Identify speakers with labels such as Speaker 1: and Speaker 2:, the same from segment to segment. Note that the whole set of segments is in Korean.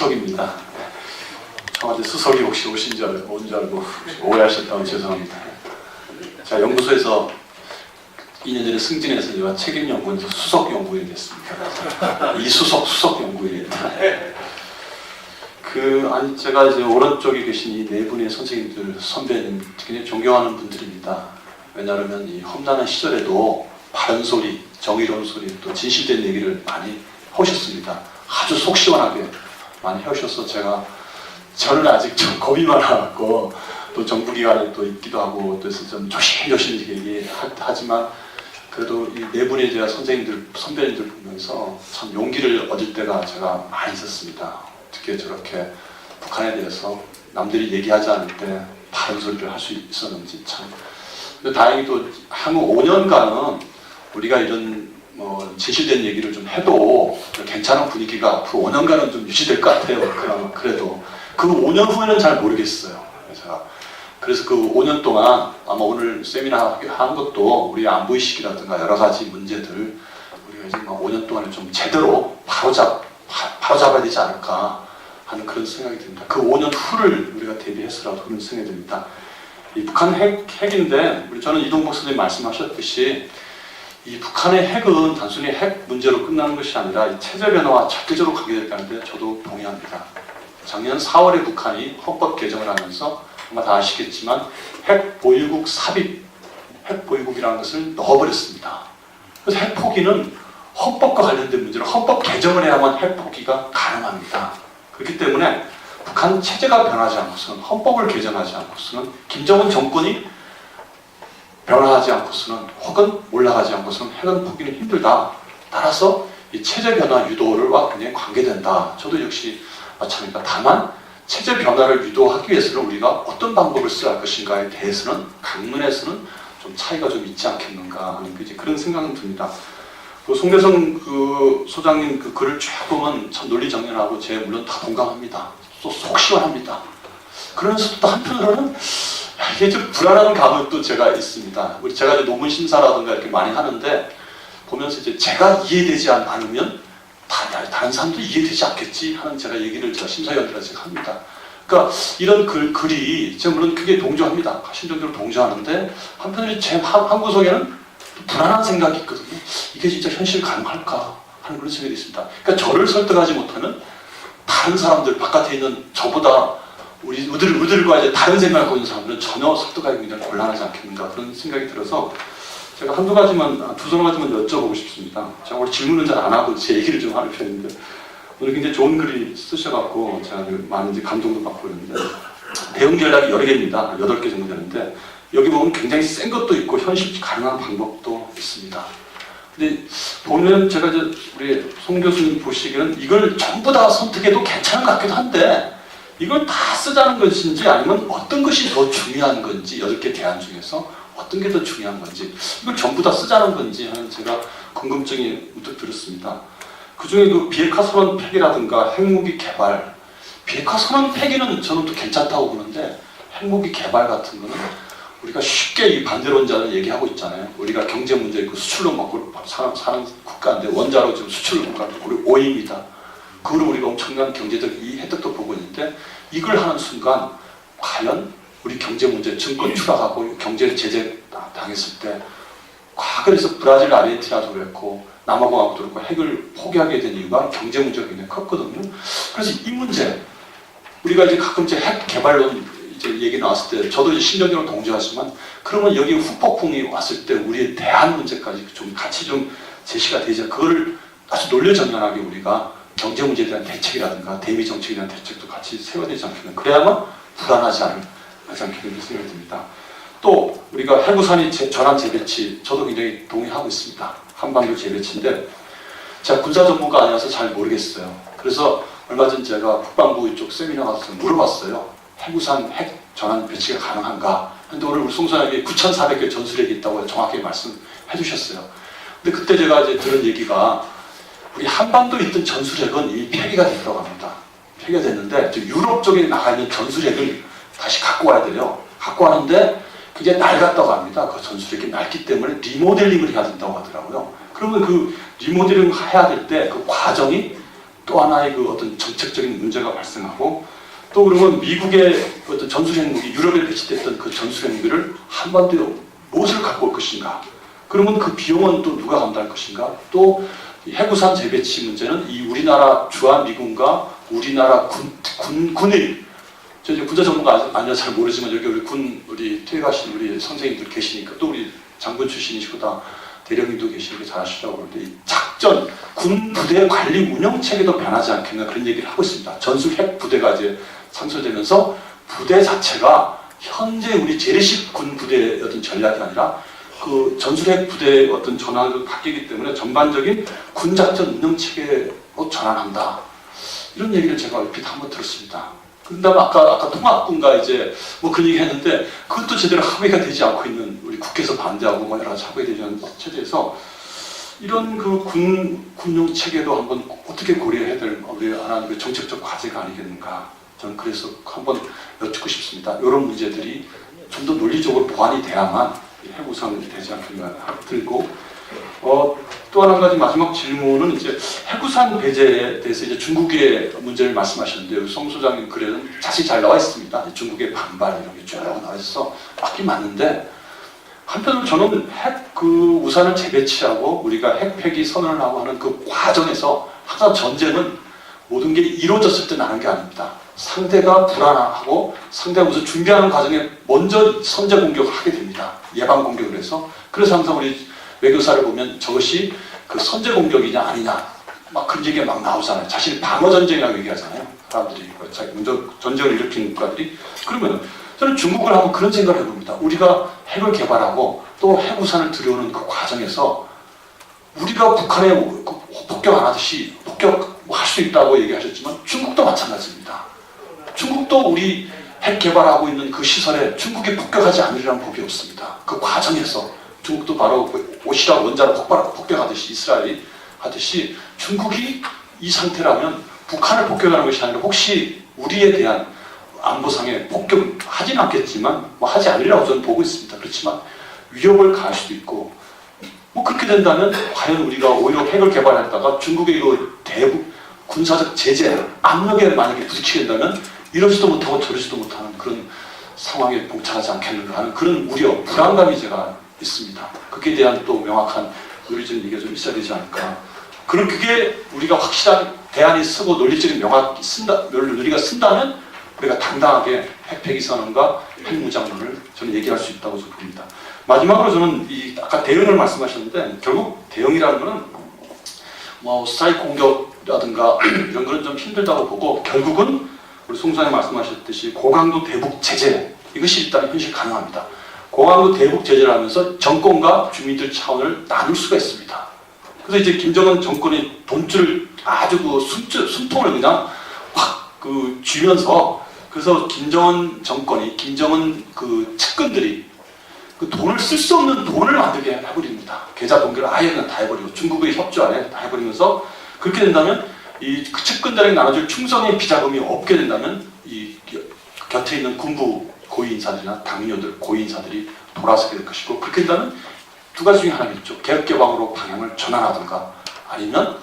Speaker 1: 수석입니다. 청와대 수석이 혹시 오신 줄 알고 온 줄 알고 오해하셨다면 죄송합니다. 제가 연구소에서 2년 전에 승진해서 제가 책임 연구원에서 수석 연구원이 됐습니다. 수석 연구원입니다. 아니 제가 이제 오른쪽에 계신 이 네 분의 선생님들, 선배님 굉장히 존경하는 분들입니다. 왜냐하면 이 험난한 시절에도 바른 소리, 정의로운 소리, 또 진실된 얘기를 많이 하셨습니다. 아주 속 시원하게 많이 하셔서 저는 아직 좀 겁이 많아갖고 또 정부기관에 또 있기도 하고 또 해서 좀 조심조심 얘기하지만 그래도 이 네 분의 제가 선생님들, 선배님들 보면서 참 용기를 얻을 때가 제가 많이 있었습니다. 어떻게 저렇게 북한에 대해서 남들이 얘기하지 않을 때 바른 소리를 할 수 있었는지 참. 근데 다행히도 향후 5년간은 우리가 이런 진실된 얘기를 좀 해도 괜찮은 분위기가 앞으로 5년간은 좀 유지될 것 같아요. 그래도 그 5년 후에는 잘 모르겠어요. 그래서 그 5년 동안 아마 오늘 세미나 한 것도 우리 안보의식이라든가 여러 가지 문제들 우리가 이제 5년 동안에 좀 제대로 바로잡아야 되지 않을까 하는 그런 생각이 듭니다. 그 5년 후를 우리가 대비해서라도 그런 생각이 듭니다. 이 북한 핵인데 저는 이동복 선생님 말씀하셨듯이 이 북한의 핵은 단순히 핵 문제로 끝나는 것이 아니라 이 체제 변화와 절대적으로 관계됐다는데 저도 동의합니다. 작년 4월에 북한이 헌법 개정을 하면서 아마 다 아시겠지만 핵 보유국 삽입, 핵 보유국이라는 것을 넣어버렸습니다. 그래서 핵 포기는 헌법과 관련된 문제로 헌법 개정을 해야만 핵 포기가 가능합니다. 그렇기 때문에 북한 체제가 변하지 않고서는 헌법을 개정하지 않고서는 김정은 정권이 변화하지 않고서는 혹은 올라가지 않고서는 핵은 포기는 힘들다. 따라서 이 체제 변화 유도와 굉장히 관계된다. 저도 역시 마찬가지입니다. 다만 체제 변화를 유도하기 위해서는 우리가 어떤 방법을 써야 할 것인가에 대해서는 강론에서는 좀 차이가 좀 있지 않겠는가 하는 그런 생각은 듭니다. 송대성 소장님 글을 쭉 보면 참 논리정연하고 물론 다 동감합니다. 또 속 시원합니다. 그러면서도 또 한편으로는 이게 좀 불안한 감은 또 제가 있습니다. 제가 이제 논문 심사라든가 이렇게 많이 하는데 보면서 이제 제가 이해되지 않으면 다른 사람도 이해되지 않겠지 하는 제가 심사위원들한테 합니다. 그러니까 이런 글이 제가 물론 크게 동조합니다. 심정적으로 동조하는데 한편으로 제 한 구석에는 불안한 생각이 있거든요. 이게 진짜 현실 가능할까 하는 그런 생각이 있습니다. 그러니까 저를 설득하지 못하는 다른 사람들, 바깥에 있는 저보다 우리들과 이제 다른 생각을 갖고 있는 사람들은 전혀 설득하기 굉장히 곤란하지 않겠는가 그런 생각이 들어서 제가 두세 가지만 여쭤보고 싶습니다. 제가 원래 질문은 잘 안 하고 제 얘기를 좀 하는 편인데 오늘 굉장히 좋은 글이 쓰셔갖고 제가 많은 감동도 받고 있는데 대응 전략이 여러 개입니다. 8개 정도 되는데 여기 보면 굉장히 센 것도 있고 현실 가능한 방법도 있습니다. 근데 보면 제가 우리 송 교수님 보시기에는 이걸 전부 다 선택해도 괜찮은 것 같기도 한데 이걸 다 쓰자는 것인지 아니면 어떤 것이 더 중요한 건지 8개 대안 중에서 어떤 게 더 중요한 건지 이걸 전부 다 쓰자는 건지 하는 제가 궁금증이 문득 들었습니다. 그 중에 비핵화 선언 폐기라든가 핵무기 개발 비핵화 선언 폐기는 저는 또 괜찮다고 보는데 핵무기 개발 같은 거는 우리가 쉽게 이 반대론자는 얘기하고 있잖아요. 우리가 경제 문제 있고 수출로 먹고 사는 국가인데 원자로 지금 수출을 못 가고 우리 5위입니다. 그걸로 우리가 엄청난 경제적 이 혜택도 보고 있는데 이걸 하는 순간 과연 우리 경제 문제, 증권 추락하고 경제를 제재 당했을 때 과거에서 브라질, 아르헨티나도 그랬고 남아공화국도 그렇고 핵을 포기하게 된 이유가 경제 문제가 굉장히 컸거든요. 그래서 이 문제 우리가 이제 가끔 핵 개발론 얘기 나왔을 때 저도 심정적으로 동조하지만 그러면 여기 후폭풍이 왔을 때 우리의 대안 문제까지 좀 같이 좀 제시가 되죠. 그거를 아주 논리정연하게 우리가 경제 문제에 대한 대책이라든가 대미 정책에 대한 대책도 같이 세워야 되지 않겠나. 그래야만 불안하지 않겠는 생각이 듭니다. 또 우리가 해구산이 전환 재배치 저도 굉장히 동의하고 있습니다. 한반도 재배치인데 제가 군사 전문가 아니어서 잘 모르겠어요. 그래서 얼마 전 제가 국방부 이쪽 세미나 가서 물어봤어요. 해구산 핵 전환 배치가 가능한가? 근데 오늘 우리 송선에게 9,400개 전술핵이 있다고 정확하게 말씀해 주셨어요. 근데 그때 제가 이제 들은 얘기가 우리 한반도에 있던 전술핵은 이미 폐기가 됐다고 합니다. 폐기가 됐는데 유럽 쪽에 나가 있는 전술핵을 다시 갖고 와야 돼요. 갖고 왔는데 그게 낡았다고 합니다. 그 전술핵이 낡기 때문에 리모델링을 해야 된다고 하더라고요. 그러면 그 리모델링 해야 될 때 그 과정이 또 하나의 그 어떤 정책적인 문제가 발생하고 또 그러면 미국의 어떤 전술핵무기, 유럽에 배치됐던 그 전술핵무기를 한반도에 무엇을 갖고 올 것인가? 그러면 그 비용은 또 누가 감당할 것인가? 또 해구산 재배치 문제는 이 우리나라 주한미군과 우리나라 군의 저 이제 군사 전문가 아니라 잘 모르지만 여기 우리 퇴직하신 우리 선생님들 계시니까 또 우리 장군 출신이시고 다 대령님도 계시니까 잘 아시라고 그러는데 이 작전, 군 부대 관리 운영 체계도 변하지 않겠나 그런 얘기를 하고 있습니다. 전술 핵 부대가 이제 창설되면서 부대 자체가 현재 우리 재래식 군 부대의 어떤 전략이 아니라 그 전술핵 부대의 어떤 전환으로 바뀌기 때문에 전반적인 군작전 운영 체계로 전환한다. 이런 얘기를 제가 얼핏 한번 들었습니다. 그 다음에 아까 통합군과 이제 뭐 그런 얘기 했는데 그것도 제대로 합의가 되지 않고 있는 우리 국회에서 반대하고 뭐 여러 가지 합의가 되지 않는 체제에서 이런 그 군용 체계도 한번 어떻게 고려해야 될 우리 하나의 그 정책적 과제가 아니겠는가. 저는 그래서 한번 여쭙고 싶습니다. 이런 문제들이 좀 더 논리적으로 보완이 돼야만 해구산이 되지 않겠나 들고 또 한 가지 마지막 질문은 이제 해구산 배제에 대해서 이제 중국의 문제를 말씀하셨는데 송 소장님 글에는 자세히 잘 나와 있습니다. 중국의 반발 이런 게 쭉 나와 있어서 맞긴 맞는데 한편으로 저는 핵 그 우산을 재배치하고 우리가 핵폐기 선언을 하고 하는 그 과정에서 항상 전쟁은 모든 게 이루어졌을 때 나는 게 아닙니다. 상대가 불안하고 상대가 무슨 준비하는 과정에 먼저 선제 공격을 하게 됩니다. 예방 공격을 해서. 그래서 항상 우리 외교사를 보면 저것이 그 선제 공격이냐 아니냐 막 그런 얘기가 막 나오잖아요. 자신이 방어 전쟁이라고 얘기하잖아요. 사람들이 자기 먼저 전쟁을 일으킨 국가들이. 그러면 저는 중국을 한번 그런 생각을 해봅니다. 우리가 핵을 개발하고 또 핵우산을 들여오는 그 과정에서 우리가 북한에 폭격 안 하듯이 폭격할 수 있다고 얘기하셨지만 중국도 마찬가지입니다. 중국도 우리 핵 개발하고 있는 그 시설에 중국이 폭격하지 않으리라는 법이 없습니다. 그 과정에서 중국도 바로 오시라 원자로 폭격하듯이 이스라엘이 하듯이 중국이 이 상태라면 북한을 폭격하는 것이 아니라 혹시 우리에 대한 안보상의 폭격하지는 않겠지만 뭐 하지 않으리라고 저는 보고 있습니다. 그렇지만 위협을 가할 수도 있고 뭐 그렇게 된다면 과연 우리가 오히려 핵을 개발했다가 중국의 그 대북 군사적 제재 압력에 만약에 부딪히게 된다면 이러지도 못하고 저러지도 못하는 그런 상황에 봉착하지 않겠는가 하는 그런 우려, 불안감이 제가 있습니다. 그에 대한 또 명확한 논리적인 얘기가 좀 있어야 되지 않을까. 그럼 그게 우리가 확실한 대안이 쓰고 논리적인 논리가 쓴다면 우리가 당당하게 핵폐기 선언과 핵무장론을 저는 얘기할 수 있다고 저는 봅니다. 마지막으로 저는 아까 대응을 말씀하셨는데 결국 대응이라는 거는 뭐 스트라이크 공격이라든가 이런 거는 좀 힘들다고 보고 결국은 우리 송 소장님 말씀하셨듯이 고강도 대북 제재 이것이 일단 현실 가능합니다. 고강도 대북 제재를 하면서 정권과 주민들 차원을 나눌 수가 있습니다. 그래서 이제 김정은 정권이 돈줄을 아주 그 숨통을 그냥 확 그 쥐면서 그래서 김정은 정권이 김정은 그 측근들이 그 돈을 쓸 수 없는 돈을 만들게 해버립니다. 계좌 동결을 아예 그냥 다 해버리고 중국의 협조 안에 다 해버리면서 그렇게 된다면 이 측근들에게 나눠줄 충성의 비자금이 없게 된다면 이 곁에 있는 군부 고위 인사들이나 당뇨들 고위 인사들이 돌아서게 될 것이고 그렇게 된다면 두 가지 중에 하나겠죠. 개혁개방으로 방향을 전환하든가 아니면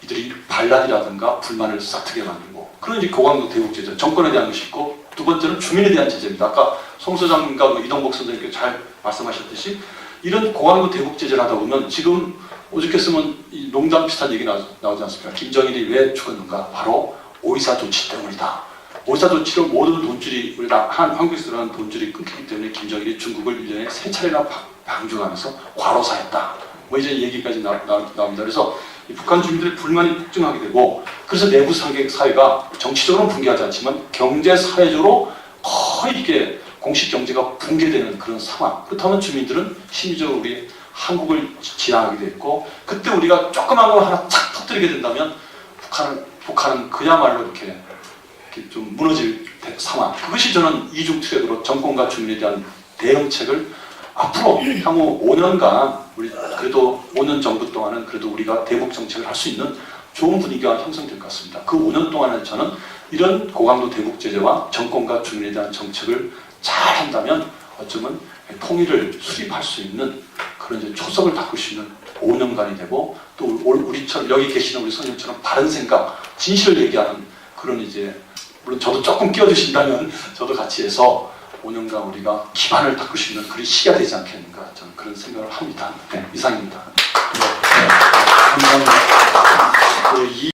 Speaker 1: 이들이 반란이라든가 불만을 싹트게 만들고 그런 이제 고강도 대북 제재 정권에 대한 것이 있고 두 번째는 주민에 대한 제재입니다. 아까 송 소장님과 이동복 선생님께 잘 말씀하셨듯이 이런 고강도 대북 제재를 하다 보면 지금 어저께 쓰면 이 농담 비슷한 얘기 나오지 않습니까? 김정일이 왜 죽었는가? 바로 오이사 조치 때문이다. 오이사 조치로 모든 돈줄이 우리 한국에서 들어가는 돈줄이 끊기기 때문에 김정일이 중국을 1년에 3차례나 방중하면서 과로사했다. 뭐 이제 얘기까지 나옵니다. 그래서 북한 주민들의 불만이 폭증하게 되고 그래서 내부 사회가 정치적으로는 붕괴하지 않지만 경제 사회적으로 거의 이게 공식 경제가 붕괴되는 그런 상황. 그렇다면 주민들은 심리적으로 우리 한국을 지향하게 됐고 그때 우리가 조그만 걸 하나 착 터뜨리게 된다면 북한은 그야말로 이렇게 좀 무너질 상황. 그것이 저는 이중 트랙으로 정권과 주민에 대한 대응책을 앞으로 향후 5년간 우리 그래도 5년 정도 동안은 그래도 우리가 대북 정책을 할 수 있는 좋은 분위기가 형성될 것 같습니다. 그 5년 동안은 저는 이런 고강도 대북 제재와 정권과 주민에 대한 정책을 잘 한다면 어쩌면 통일을 수립할 수 있는 그런 이제 초석을 닦을 수 있는 5년간이 되고 또 우리처럼 여기 계시는 우리 선생님처럼 바른 생각, 진실을 얘기하는 그런 이제 물론 저도 조금 끼워주신다면 저도 같이 해서 5년간 우리가 기반을 닦을 수 있는 그런 시기가 되지 않겠는가 저는 그런 생각을 합니다. 네, 이상입니다.
Speaker 2: 감사합니다.